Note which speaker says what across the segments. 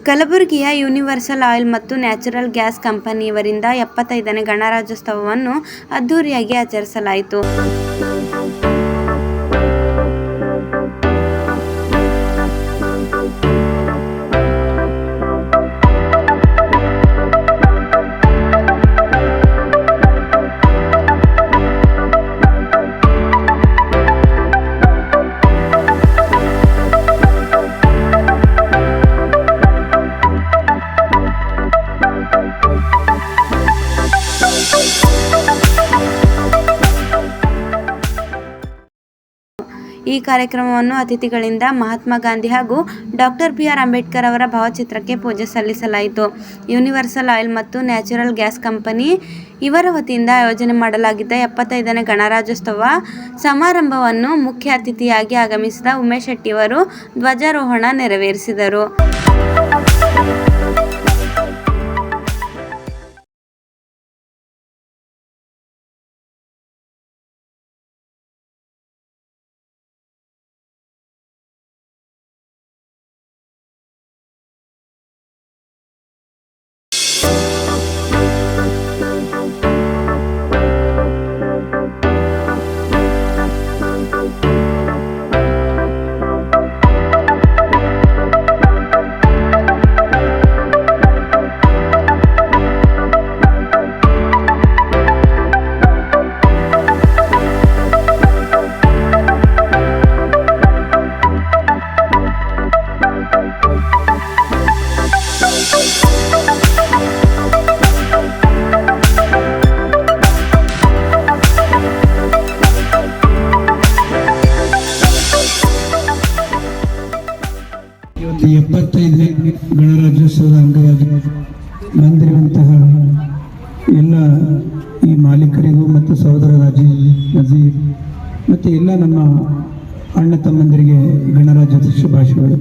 Speaker 1: ಕಲಬುರಗಿಯ universal oil ಮತ್ತು natural gas company ಇವರಿಂದ 75ನೇ ಗಣರಾಜ್ಯೋತ್ಸವವನ್ನು ಅದ್ದೂರಿಯಾಗಿ ಆಚರಿಸಲಾಯಿತು. ಈ ಕಾರ್ಯಕ್ರಮವನ್ನು ಅತಿಥಿಗಳಿಂದ ಮಹಾತ್ಮ ಗಾಂಧಿ ಹಾಗೂ ಡಾಕ್ಟರ್ ಬಿ.ಆರ್. ಅಂಬೇಡ್ಕರ್ ಅವರ ಭಾವಚಿತ್ರಕ್ಕೆ ಪೂಜೆ ಸಲ್ಲಿಸಲಾಯಿತು. ಯೂನಿವರ್ಸಲ್ ಆಯಿಲ್ ಮತ್ತು ನ್ಯಾಚುರಲ್ ಗ್ಯಾಸ್ ಕಂಪನಿ ಇವರ ವತಿಯಿಂದ ಆಯೋಜನೆ ಮಾಡಲಾಗಿದ್ದ 75ನೇ ಗಣರಾಜ್ಯೋತ್ಸವ ಸಮಾರಂಭವನ್ನು ಮುಖ್ಯ ಅತಿಥಿಯಾಗಿ ಆಗಮಿಸಿದ ಉಮೇಶ್ ಶೆಟ್ಟಿಯವರು ಧ್ವಜಾರೋಹಣ ನೆರವೇರಿಸಿದರು.
Speaker 2: ಇವತ್ತು 75ನೇ ಗಣರಾಜ್ಯೋತ್ಸವದ ಅಂಗವಾಗಿ ಬಂದಿರುವಂತಹ ಎಲ್ಲ ಈ ಮಾಲೀಕರಿಗೂ ಮತ್ತು ಸಹೋದರ ನಜೀರ್ ಮತ್ತು ಎಲ್ಲ ನಮ್ಮ ಅಣ್ಣ ತಮ್ಮಂದರಿಗೆ ಗಣರಾಜ್ಯೋತ್ಸವ ಶುಭಾಶಯಗಳು.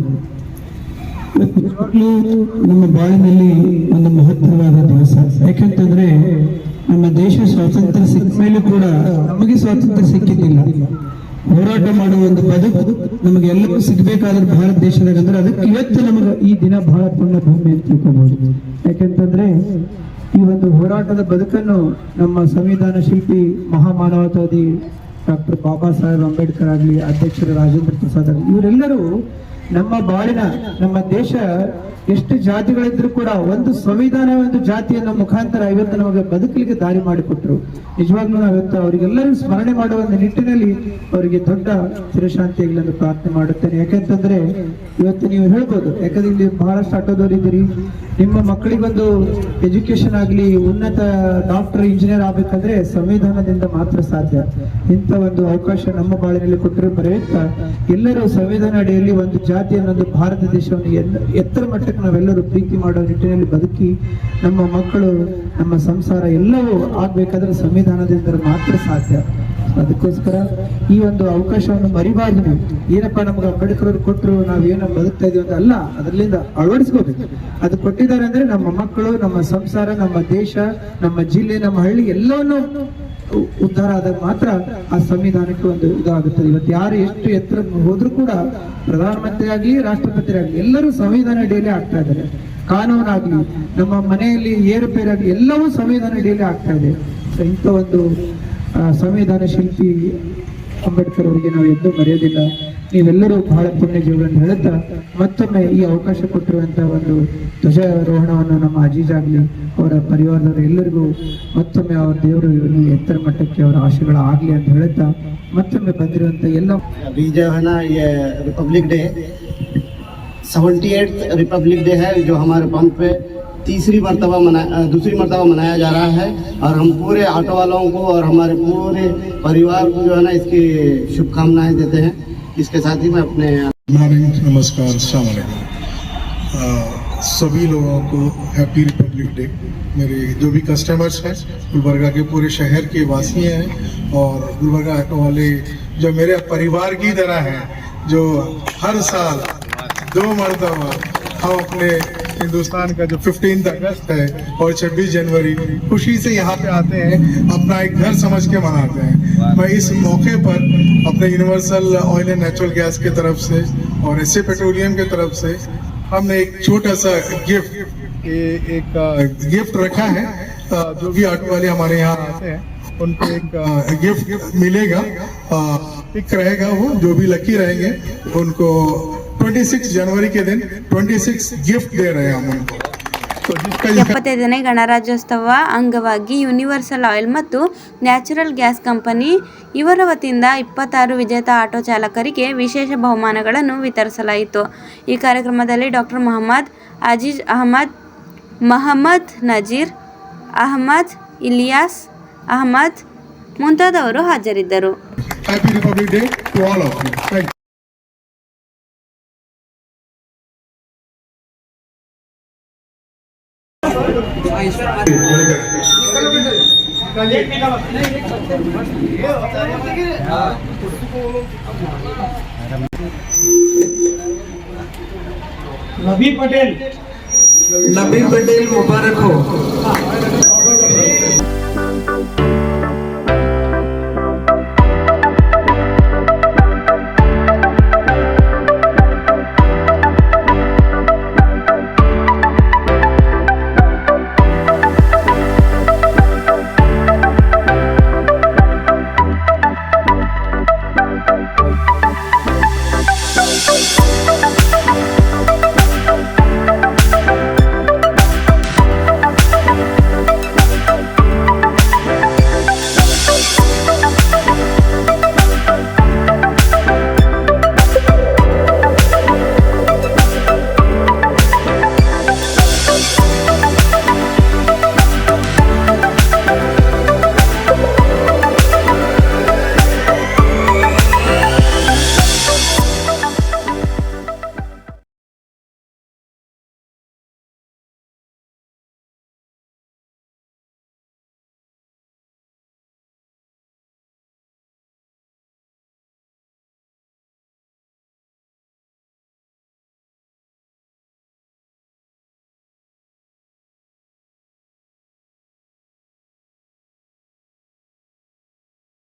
Speaker 2: ನಮ್ಮ ಬಾಳಿನಲ್ಲಿ ಒಂದು ಮಹತ್ತರವಾದ ದಿವಸ. ಯಾಕಂತಂದ್ರೆ ನಮ್ಮ ದೇಶ ಸ್ವಾತಂತ್ರ್ಯ ಸಿಕ್ಕ ಮೇಲೂ ಕೂಡ ನಮಗೆ ಸ್ವಾತಂತ್ರ್ಯ ಸಿಕ್ಕಿದ್ದಿಲ್ಲ. ಹೋರಾಟ ಮಾಡುವ ಒಂದು ಬದುಕು ನಮಗೆ ಎಲ್ಲಕ್ಕೂ ಸಿಗ್ಬೇಕಾದ್ರೆ ಭಾರತ ದೇಶದಾಗ ಅಂದ್ರೆ ಅದಕ್ಕೆ ಇವತ್ತು ನಮಗೆ ಈ ದಿನ ಬಹಳ ಪುಣ್ಯ ಭೂಮಿ ಅಂತ ತಿಳ್ಕೊಬಹುದು. ಯಾಕೆಂತಂದ್ರೆ ಈ ಒಂದು ಹೋರಾಟದ ಬದುಕನ್ನು ನಮ್ಮ ಸಂವಿಧಾನ ಶಿಲ್ಪಿ ಮಹಾಮಾನವತಾವಾದಿ ಡಾಕ್ಟರ್ ಬಾಬಾ ಸಾಹೇಬ್ ಅಂಬೇಡ್ಕರ್ ಆಗಲಿ, ಅಧ್ಯಕ್ಷರು ರಾಜೇಂದ್ರ ಪ್ರಸಾದ್ ಆಗಲಿ, ಇವರೆಲ್ಲರೂ ನಮ್ಮ ಬಾಳಿನ ನಮ್ಮ ದೇಶ ಎಷ್ಟು ಜಾತಿಗಳಿದ್ರು ಕೂಡ ಒಂದು ಸಂವಿಧಾನ ಒಂದು ಜಾತಿಯನ್ನು ಮುಖಾಂತರ ಇವತ್ತು ನಮಗೆ ಬದುಕಲಿಕ್ಕೆ ದಾರಿ ಮಾಡಿಕೊಟ್ರು. ನಿಜವಾಗ್ಲೂ ನಾವಿವತ್ತು ಅವರಿಗೆಲ್ಲರೂ ಸ್ಮರಣೆ ಮಾಡುವ ಒಂದು ನಿಟ್ಟಿನಲ್ಲಿ ಅವರಿಗೆ ದೊಡ್ಡ ಚಿರಶಾಂತಿಗಳನ್ನು ಪ್ರಾರ್ಥನೆ ಮಾಡುತ್ತೇನೆ. ಯಾಕೆಂತಂದ್ರೆ ಇವತ್ತು ನೀವು ಹೇಳ್ಬೋದು, ಯಾಕಂದ್ರೆ ಇಲ್ಲಿ ಬಹಳಷ್ಟು ಆಟೋದವರಿದ್ದೀರಿ, ನಿಮ್ಮ ಮಕ್ಕಳಿಗೊಂದು ಎಜುಕೇಶನ್ ಆಗಲಿ, ಉನ್ನತ ಡಾಕ್ಟರ್ ಇಂಜಿನಿಯರ್ ಆಗ್ಬೇಕಂದ್ರೆ ಸಂವಿಧಾನದಿಂದ ಮಾತ್ರ ಸಾಧ್ಯ. ಇಂಥ ಒಂದು ಅವಕಾಶ ನಮ್ಮ ಬಾಳಿನಲ್ಲಿ ಕೊಟ್ಟರೆ ಬರೆಯುತ್ತಾ ಎಲ್ಲರೂ ಸಂವಿಧಾನ ಅಡಿಯಲ್ಲಿ ಒಂದು ಜಾತಿಯನ್ನು, ಒಂದು ಭಾರತ ದೇಶವನ್ನು ಎತ್ತರ ಮಟ್ಟಕ್ಕೆ ನಾವೆಲ್ಲರೂ ಪ್ರೀತಿ ಮಾಡೋ ನಿಟ್ಟಿನಲ್ಲಿ ಬದುಕಿ ನಮ್ಮ ಮಕ್ಕಳು, ನಮ್ಮ ಸಂಸಾರ ಎಲ್ಲವೂ ಆಗ್ಬೇಕಾದ್ರೆ ಸಂವಿಧಾನದಿಂದ ಮಾತ್ರ ಸಾಧ್ಯ. ಅದಕ್ಕೋಸ್ಕರ ಈ ಒಂದು ಅವಕಾಶವನ್ನು ಮರಿಬಾರ್ದು. ನಾವು ಏನಪ್ಪಾ ನಮ್ಗೆ ಅಂಬೇಡ್ಕರ್ ಅವರು ಕೊಟ್ಟರು, ನಾವೇನೋ ಬದುಕ್ತಾ ಇದೀವಿ ಅಂತ ಅಲ್ಲ, ಅದರಿಂದ ಅಳವಡಿಸ್ಕೋಬೇಕು. ಅದು ಕೊಟ್ಟಿದ್ದಾರೆ ಅಂದ್ರೆ ನಮ್ಮ ಮಕ್ಕಳು, ನಮ್ಮ ಸಂಸಾರ, ನಮ್ಮ ದೇಶ, ನಮ್ಮ ಜಿಲ್ಲೆ, ನಮ್ಮ ಹಳ್ಳಿ ಎಲ್ಲವನ್ನೂ ಉದ್ಧಾರ ಆದಾಗ ಮಾತ್ರ ಆ ಸಂವಿಧಾನಕ್ಕೆ ಒಂದು ಇದಾಗುತ್ತದೆ. ಇವತ್ತು ಯಾರು ಎಷ್ಟು ಎತ್ತರ ಹೋದ್ರೂ ಕೂಡ ಪ್ರಧಾನಮಂತ್ರಿ ಆಗ್ಲಿ, ರಾಷ್ಟ್ರಪತಿ ಆಗ್ಲಿ, ಎಲ್ಲರೂ ಸಂವಿಧಾನ ಅಡಿಯಲ್ಲಿ ಆಗ್ತಾ ಇದ್ದಾರೆ. ಕಾನೂನಾಗ್ಲಿ, ನಮ್ಮ ಮನೆಯಲ್ಲಿ ಏರುಪೇರಾಗ್ಲಿ, ಎಲ್ಲವೂ ಸಂವಿಧಾನ ಅಡಿಯಲ್ಲಿ ಆಗ್ತಾ ಇದೆ. ಇಂಥ ಒಂದು ಸಂವಿಧಾನ ಶಿಲ್ಪಿ ಅಂಬೇಡ್ಕರ್ ಅವರಿಗೆ ನಾವು ಎಂದೂ ಮರೆಯೋದಿಲ್ಲ. ನೀವೆಲ್ಲರೂ ಬಹಳ ಪುಣ್ಯ ಜೀವಗಳನ್ನು ಹೇಳುತ್ತಾ ಮತ್ತೊಮ್ಮೆ ಈ ಅವಕಾಶ ಕೊಟ್ಟಿರುವಂತಹ ಒಂದು ಧ್ವಜಾರೋಹಣವನ್ನು ನಮ್ಮ ಅಜೀಜ್ ಆಗ್ಲಿ, ಅವರ ಪರಿವಾರದವರು ಎಲ್ಲರಿಗೂ ಮತ್ತೊಮ್ಮೆ ಅವರ ದೇವರು ಎತ್ತರ ಮಟ್ಟಕ್ಕೆ ಅವರ ಆಶೆಗಳು ಆಗ್ಲಿ ಅಂತ ಹೇಳುತ್ತಾ ಮತ್ತೊಮ್ಮೆ ಬಂದಿರುವಂತ ಎಲ್ಲ
Speaker 3: Republic day 78th Republic day है जो हमारे पंप पे दूसरी मरतबा मनाया जा रहा है। और हम पूरे ऑटो वालों को और हमारे पूरे परिवार को जो है ना इसकी शुभकामनाएं देते हैं। इसके साथ ही मैं अपने
Speaker 4: नमस्कार, अस्सलाम वालेकुम सभी लोगों को हैप्पी रिपब्लिक डे। मेरे जो भी कस्टमर्स हैं गुलबर्गा के पूरे शहर के वासी हैं और गुलबर्गा ऑटो वाले जो मेरे परिवार की तरह हैं, जो हर साल 2 मरतबा हम अपने हिंदुस्तान का जो 15 अगस्त है और 26 जनवरी खुशी से यहाँ पे आते हैं, अपना एक घर समझ के मनाते हैं। मैं इस मौके पर अपने universal oil and natural gas की तरफ से और एसए पेट्रोलियम की तरफ से हमने एक छोटा सा गिफ्ट एक गिफ्ट रखा है। जो भी ऑटो वाले हमारे यहाँ आते हैं उनको एक गिफ्ट मिलेगा, पिक रहेगा, वो जो भी लकी रहेंगे उनको 26 जनवरी के दिन 26 गिफ्ट दे रहे हैं हम उनको। तो जिसका
Speaker 1: 75ನೇ ಗಣರಾಜ್ಯೋತ್ಸವ ಅಂಗವಾಗಿ ಯೂನಿವರ್ಸಲ್ ಆಯಿಲ್ ಮತ್ತು ನ್ಯಾಚುರಲ್ ಗ್ಯಾಸ್ ಕಂಪನಿ ಇವರ ವತಿಯಿಂದ 26 ವಿಜೇತ ಆಟೋ ಚಾಲಕರಿಗೆ ವಿಶೇಷ ಬಹುಮಾನಗಳನ್ನು ವಿತರಿಸಲಾಯಿತು. ಈ ಕಾರ್ಯಕ್ರಮದಲ್ಲಿ ಡಾಕ್ಟರ್ ಮೊಹಮ್ಮದ್ ಅಜೀಜ್ ಅಹಮದ್, ಮಹಮ್ಮದ್ ನಜೀರ್ ಅಹಮದ್, ಇಲಿಯಾಸ್ ಅಹಮದ್ ಮುಂತಾದವರು ಹಾಜರಿದ್ದರು.
Speaker 4: Happy republic day to all of you. Thank you.
Speaker 2: Nabi Patel मुबारक हो।